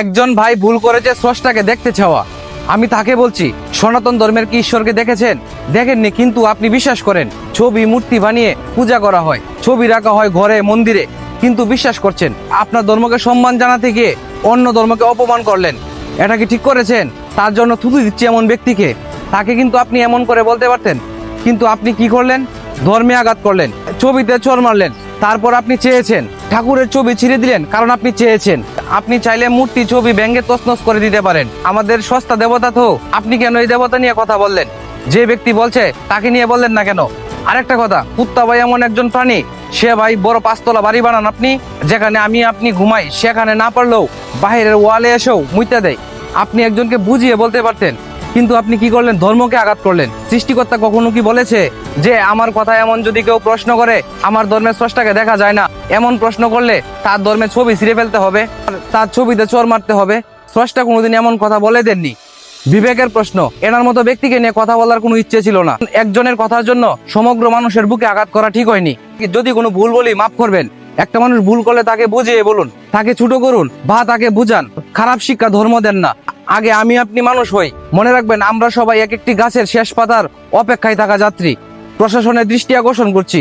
একজন ভাই ভুল করেছে স্রষ্টাকে দেখতে চাওয়া। আমি তাকে বলছি, সনাতন ধর্মের কি ঈশ্বরকে দেখেছেন? দেখেননি, কিন্তু আপনি বিশ্বাস করেন ছবি মূর্তি বানিয়ে পূজা করা হয়, ছবি রাখা হয় ঘরে মন্দিরে, কিন্তু বিশ্বাস করছেন। আপনার ধর্মকে সম্মান জানাতে গিয়ে অন্য ধর্মকে অপমান করলেন, এটা কি ঠিক করেছেন? তার জন্য থুতু দিচ্ছে এমন ব্যক্তিকে, তাকে কিন্তু আপনি এমন করে বলতে পারতেন, কিন্তু আপনি কি করলেন? ধর্মে আঘাত করলেন, ছবিতে চোর মারলেন। তারপর আপনি চেয়েছেন ঠাকুরের ছবি ছিঁড়ে দিলেন, কারণ আপনি চেয়েছেন। আপনি চাইলে মূর্তি ছবি ভেঙে তছনছ করে দিতে পারেন, আমাদের সস্তা দেবতা তো। আপনি কেন এই দেবতা নিয়ে কথা বললেন? যে ব্যক্তি বলছে তাকে নিয়ে বললেন না কেন? আরেকটা কথা, কুত্তা ভাই এমন একজন প্রাণী, সে ভাই বড় 5 তলা বাড়ি বানান আপনি, যেখানে আমি আপনি ঘুমাই সেখানে না পারলেও বাইরের ওয়ালে এসেও মুইতা দেয়। আপনি একজনকে বুঝিয়ে বলতে পারতেন, কিন্তু আপনি কি করলেন? ধর্মকে আঘাত করলেন। সৃষ্টিকর্তা কখনো কি বলেছে যে আমার কথা এমন যদি কেউ প্রশ্ন করে আমার ধর্মের স্রষ্টাকে দেখা যায় না, এমন প্রশ্ন করলে তার ধর্মের ছবি ছিঁড়ে ফেলতে হবে, তার ছবিতে চোর মারতে হবে? স্রষ্টা কোনোদিন এমন কথা বলে দেননি। বিবেকের প্রশ্ন, এনার মতো ব্যক্তিকে নিয়ে কথা বলার কোনো ইচ্ছে ছিল না। একজনের কথার জন্য সমগ্র মানুষের বুকে আঘাত করা ঠিক হয়নি। যদি কোনো ভুল বলি মাফ করবেন। একটা মানুষ ভুল করলে তাকে বুঝিয়ে বলুন, তাকে ছোট করুন বা তাকে বুঝান। খারাপ শিক্ষা ধর্ম দেন না। আগে আমি আপনি মানুষ হই। মনে রাখবেন, আমরা সবাই এক একটি গাছের শেষ পাতার অপেক্ষায় থাকা যাত্রী। প্রশাসনের দৃষ্টি আকর্ষণ করছি,